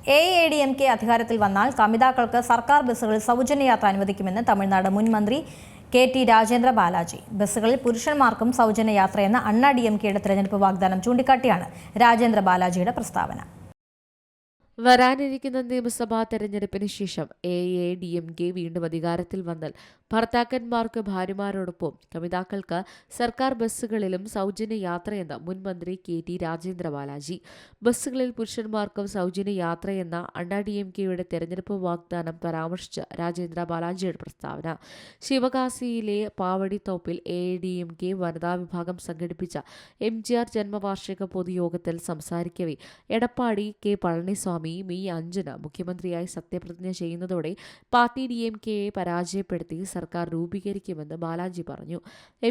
AADMK അധികാരത്തിൽ വന്നാൽ കമിതാക്കൾക്ക് സർക്കാർ ബസ്സുകളിൽ സൗജന്യ യാത്ര അനുവദിക്കുമെന്ന് തമിഴ്നാട് മുൻ മന്ത്രി KT രാജേന്ദ്ര ബാലാജി. ബസ്സുകളിൽ പുരുഷന്മാർക്കും സൗജന്യ യാത്രയെന്ന അണ്ണാ DMKയുടെ തെരഞ്ഞെടുപ്പ് വാഗ്ദാനം ചൂണ്ടിക്കാട്ടിയാണ് രാജേന്ദ്ര ബാലാജിയുടെ പ്രസ്താവന. വരാനിരിക്കുന്ന നിയമസഭാ തെരഞ്ഞെടുപ്പിന് ശേഷം AADMK വീണ്ടും അധികാരത്തിൽ വന്നാൽ ഭർത്താക്കന്മാർക്ക് ഭാര്യമാരോടൊപ്പം കമിതാക്കൾക്ക് സർക്കാർ ബസ്സുകളിലും സൗജന്യ യാത്രയെന്ന മുൻ മന്ത്രി KT രാജേന്ദ്ര ബാലാജി. ബസ്സുകളിൽ പുരുഷന്മാർക്കും സൗജന്യ യാത്രയെന്ന അണ്ണാ DMKയുടെ തെരഞ്ഞെടുപ്പ് വാഗ്ദാനം പരാമർശിച്ച് രാജേന്ദ്ര ബാലാജിയുടെ പ്രസ്താവന. ശിവകാശിയിലെ പാവടിത്തോപ്പിൽ AADMK വനിതാ വിഭാഗം സംഘടിപ്പിച്ച MGR ജന്മവാർഷിക പൊതുയോഗത്തിൽ സംസാരിക്കവേ എടപ്പാടി K പളനിസ്വാമി മെയ് 5 മുഖ്യമന്ത്രിയായി സത്യപ്രതിജ്ഞ ചെയ്യുന്നതോടെ പാർട്ടി DMKയെ പരാജയപ്പെടുത്തി സർക്കാർ രൂപീകരിക്കുമെന്ന് ബാലാജി പറഞ്ഞു.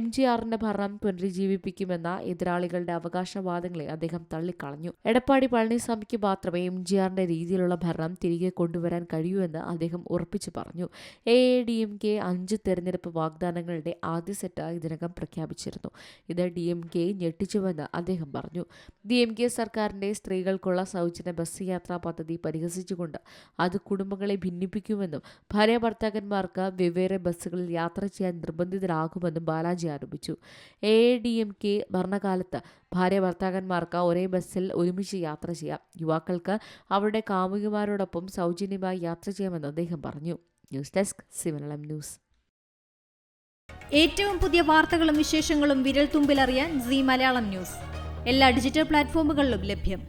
MGRന്റെ ഭരണം പുനരുജ്ജീവിപ്പിക്കുമെന്ന എതിരാളികളുടെ അവകാശവാദങ്ങളെ അദ്ദേഹം തള്ളിക്കളഞ്ഞു. എടപ്പാടി പളനിസ്വാമിക്ക് മാത്രമേ MGRന്റെ രീതിയിലുള്ള ഭരണം തിരികെ കൊണ്ടുവരാൻ കഴിയൂ എന്ന് അദ്ദേഹം ഉറപ്പിച്ചു പറഞ്ഞു. AADMK 5 തെരഞ്ഞെടുപ്പ് വാഗ്ദാനങ്ങളുടെ ആദ്യ സെറ്റ് ഇതിനകം പ്രഖ്യാപിച്ചിരുന്നു. ഇത് DMKയെ ഞെട്ടിച്ചുവെന്ന് അദ്ദേഹം പറഞ്ഞു. DMK സർക്കാരിന്റെ സ്ത്രീകൾക്കുള്ള സൗജന്യ ബസ് യാത്രാ പദ്ധതി പരിഹസിച്ചുകൊണ്ട് അത് കുടുംബങ്ങളെ ഭിന്നിപ്പിക്കുമെന്നും ഭാര്യ ഭർത്താക്കന്മാർക്ക് വെവ്വേറെ ബസ്സുകളിൽ യാത്ര ചെയ്യാൻ നിർബന്ധിതരാകുമെന്നും ബാലാജി ആരോപിച്ചു. AADMK ഭരണകാലത്ത് ഭാര്യ ഭർത്താക്കന്മാർക്ക് ഒരേ ബസ്സിൽ ഒരുമിച്ച് യാത്ര ചെയ്യാം. യുവാക്കൾക്ക് അവരുടെ കാമുകിമാരോടൊപ്പം സൗജന്യമായി യാത്ര ചെയ്യാമെന്ന് അദ്ദേഹം പറഞ്ഞു. ന്യൂസ് ഡെസ്ക് സിമലം ന്യൂസ്. ഏറ്റവും പുതിയ വാർത്തകളും വിശേഷങ്ങളും വിരൽ തുമ്പിലറിയാൻ സീ മലയാളം ന്യൂസ് എല്ലാ ഡിജിറ്റൽ പ്ലാറ്റ്ഫോമുകളിലും ലഭ്യം.